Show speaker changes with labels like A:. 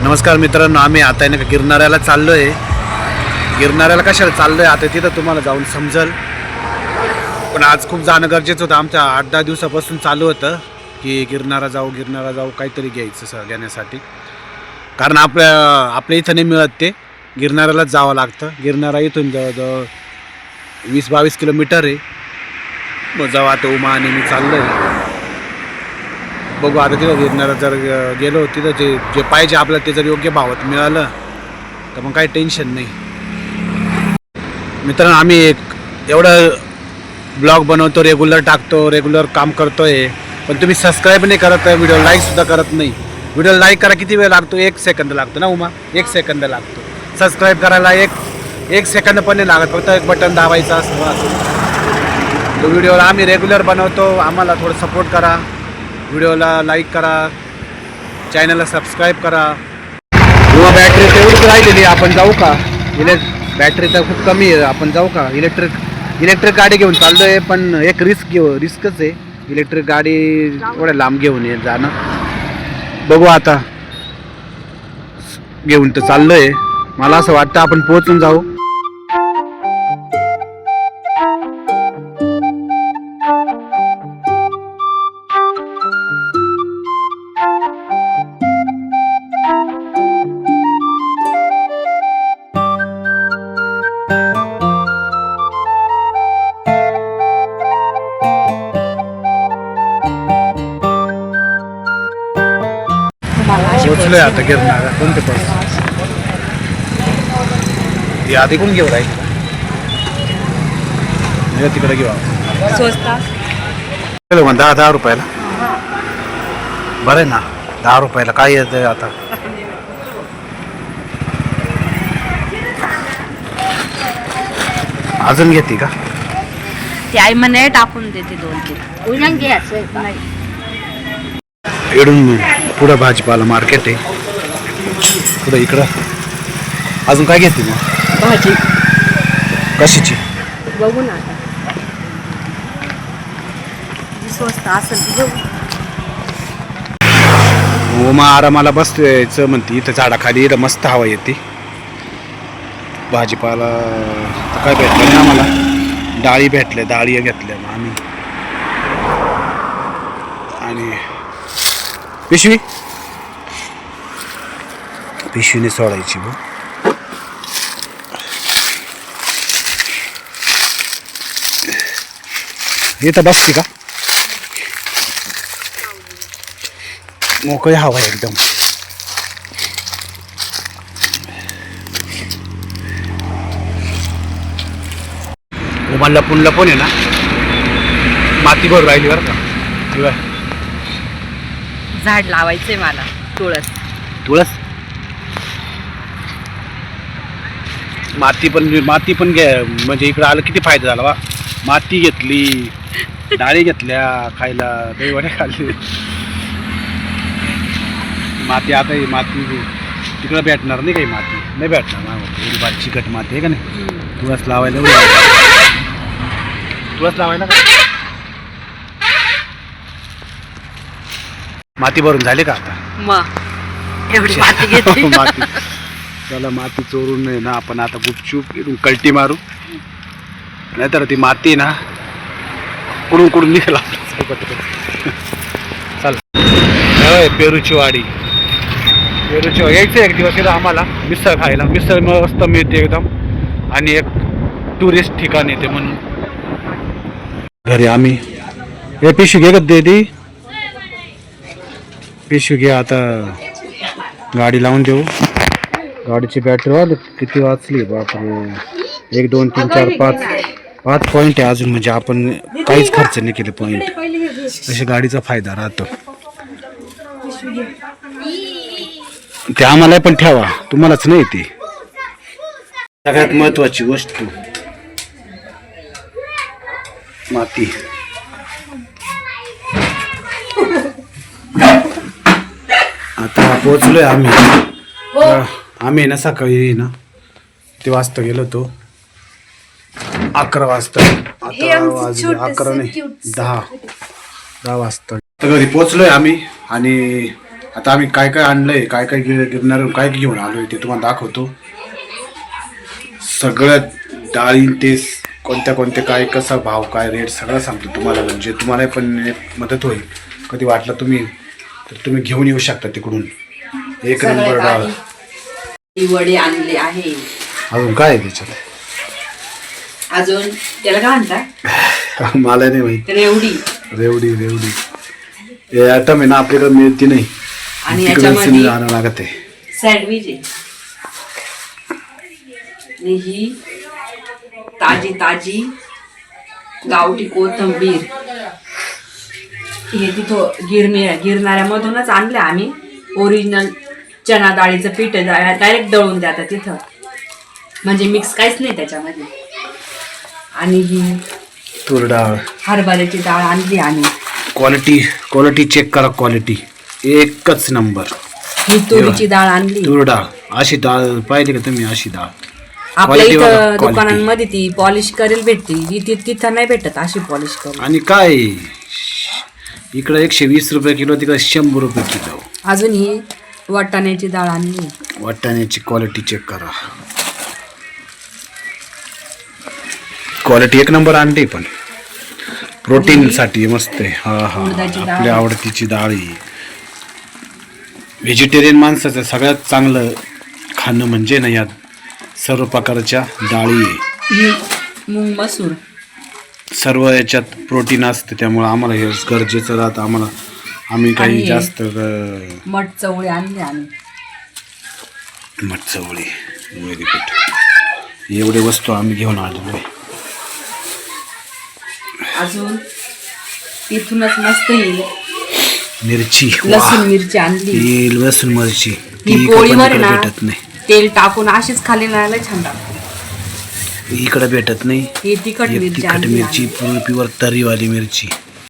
A: नमस्कार मित्रांनो, आम्ही आता आहे ना गिरनाऱ्याला चाललो आहे. गिरनाऱ्याला कशाला चाललो आहे आता तिथं तुम्हाला जाऊन समजेल. पण आज खूप जाणं गरजेचं होतं. आमच्या 8-10 दिवसापासून चालू होतं की गिरनारा जाऊ काहीतरी घ्यायचं घेण्यासाठी. कारण आपल्या इथं नाही मिळत, ते गिरनाऱ्यालाच जावं लागतं. गिरनारा इथून जवळजवळ 20-22 किलोमीटर आहे. मग जाऊ आता उमा आणि मी चाललो आहे. बघू आता तिथं गिरनारा जर गेलो तिथं जे पाहिजे आपल्याला ते जर योग्य भावात मिळालं तर मग काही टेन्शन नाही. मित्रांनो, आम्ही एवढं ब्लॉग बनवतो, रेग्युलर टाकतो, रेग्युलर काम करतोय, पण तुम्ही सबस्क्राईब नाही करत आहे, व्हिडिओ लाईकसुद्धा करत नाही. व्हिडिओ लाईक करा किती वेळ लागतो? 1 सेकंद लागतो ना उमा, 1 सेकंद लागतो. सबस्क्राईब करायला एक सेकंद पण नाही लागत, फक्त एक बटन दाबायचं असं. तो व्हिडिओला आम्ही रेग्युलर बनवतो, आम्हाला थोडं सपोर्ट करा. व्हिडिओला लाईक करा, चॅनलला सबस्क्राईब करा. किंवा बॅटरी तेवढीच राहिलेली, आपण जाऊ का? बॅटरी तर खूप कमी आहे, आपण जाऊ का? इलेक्ट्रिक गाडी घेऊन चाललो आहे, पण एक रिस्कच आहे इलेक्ट्रिक गाडी एवढ्या लांब घेऊन जाणं. बघू आता, घेऊन तर चाललो आहे. मला असं वाटतं आपण पोहोचून जाऊ. पोचलोय आता गिरनारा. कोणते पास आधी कोण घेऊ राहील? तिकडे घेऊ आपण. 10 रुपयाला बरं आहे ना. 10 रुपयाला काय येतं आता? अजून घेते का?
B: ती आई म्हणे टाकून देते 2-3 घ्यायचं नाही.
A: इकडून पुढं भाजीपाला मार्केट आहे. पुढं इकडं अजून काय घेते मग?
B: भाजी
A: कशाची?
B: बघू ना आता, स्वस्त असेल ती बघू.
A: उमा आरामाला बसवायचं म्हणते इथं झाडाखाली. इथं मस्त हवा येते. भाजीपाला काय भेटलं नाही आम्हाला. डाळी भेटल्या, डाळी घेतल्या मग आम्ही. आणि पिशवीने सोडायची बघ. इथं बसते का? मोकळी हवा एकदम. उमा लपून आहे ना, माती भरून राहिली बरं का.
B: झाड लावायचंय मला,
A: तुळस. माती पण घ्या, म्हणजे इकडं आलं किती फायदा झाला वा. माती घेतली, डाळी घेतल्या खायला, दहीवडे खाल्ले. माती आता माती तिकडं भेटणार नाही, काही माती नाही भेटणार. चिकट माती आहे का नाही? तुळस लावायला का? माती भरून झाली का आता?
B: मग एवढी माती घेतली.
A: माती त्याला माती चोरून आहे ना आपण आता गुपचूप इकडून कल्टी मारू, नाहीतर ती माती ना कुडून निघाला. चल पेरूची वाडी यायचं एक दिवस इथं आम्हाला मिसळ खायला. मिसळ मस्त मिळते एकदम, आणि एक टुरिस्ट ठिकाण येते म्हणून. घरी आम्ही हे पिशवी घे दे ती पिशवी घे. आता गाडी लावून देऊ. गाडीची बॅटरी वाढ किती वाचली बापरे. 1 2 3 4 5 पॉईंट आहे अजून. म्हणजे आपण काहीच खर्च नाही केले पॉईंट. अशा गाडीचा फायदा राहतो. ते आम्हाला पण ठेवा, तुम्हालाच नाही. ती सगळ्यात महत्वाची गोष्ट माती. आता पोहोचलोय आम्ही ना सकाळी ना किती वाजता गेलो होतो? 11 वाजता. आता वाजले 11 नाही 10 वाजता. तर घरी पोहोचलोय आम्ही. आणि आता आम्ही काय काय आणलंय, काय काय गिरणार काय घेऊन आलोय ते तुम्हाला दाखवतो. सगळं डाळी ते कोणत्या कोणत्या काय कसा भाव काय रेट सगळं सांगतो तुम्हाला, म्हणजे तुम्हाला पण एक मदत होईल. कधी वाटलं तुम्ही तर तुम्ही घेऊन येऊ शकता तिकडून. एक नंबर डाळ.
B: वडे आणले आहे.
A: अजून काय आहे त्याच्यात?
B: अजून त्याला काय म्हणतात
A: मला नाही माहिती.
B: रेवडी.
A: रेवडी रेवडी हे आयटम आहे ना आपल्याकडे मिळते नाही,
B: आणि
A: तिकडे
B: याच्यामध्ये
A: आणावं लागत आहे.
B: सँडविच आहे. आणि ही ताजी ताजी गावठी कोथिंबीर. हे तिथं गिरणाऱ्यामधूनच आणलं आम्ही. ओरिजिनल चना डाळीचं पीठ डायरेक्ट दळून द्या तिथं, म्हणजे मिक्स काहीच नाही त्याच्यामध्ये. आणि ही
A: तूर डाळ,
B: हरभऱ्याची डाळ आणली आम्ही.
A: क्वालिटी चेक करा, क्वालिटी एकच नंबर.
B: ही तुरीची डाळ आणली.
A: तूर डाळ अशी डाळ पाहिजे का तुम्ही? अशी डाळ
B: आपल्या
A: quality बघा,
B: इथं
A: quality.
B: दुकानांमध्ये ती पॉलिश करेल भेटते, तिथं नाही भेटत अशी पॉलिश करेल.
A: आणि काय इकडं 120 रुपये किलो, तिकडे 100 रुपये किलो.
B: अजून ही वाटाण्याची डाळ आणली.
A: वाटाण्याची क्वालिटी चेक करा, क्वालिटी एक नंबर आणली. पण प्रोटीन साठी मस्त आहे. हा हा,
B: उडदाची डाळ.
A: आपल्या आवडतीची डाळ आहे. व्हेजिटेरियन माणसाचं सगळ्यात चांगलं खाणं म्हणजे ना यात सर्व प्रकारच्या डाळी आहे.
B: ही मूग मसूर.
A: सर्व याच्यात प्रोटीन असते, त्यामुळे आम्हाला हे गरजेचं राहतं. आम्ही काही
B: आणि
A: जास्त
B: मठ चवळी आणली आम्ही.
A: मठ चवळी, व्हेरी गुड. एवढे वस्तू आम्ही घेऊन आलेलो आहे.
B: अजून इथूनच मस्त ही
A: मिरची,
B: लसूण मिरची आणली.
A: ही लसूण मिरची
B: ही
A: ती
B: पोळीवर आहे ना
A: भेटत नाही,
B: तेल टाकून अशीच खाली नाही छान लागते.
A: इकडे भेटत नाही.
B: ही तिखट
A: एक
B: मिरची
A: तिखट
B: आणली
A: मिरची,
B: आम्ही.
A: प्युअर तरीवाली मिरची.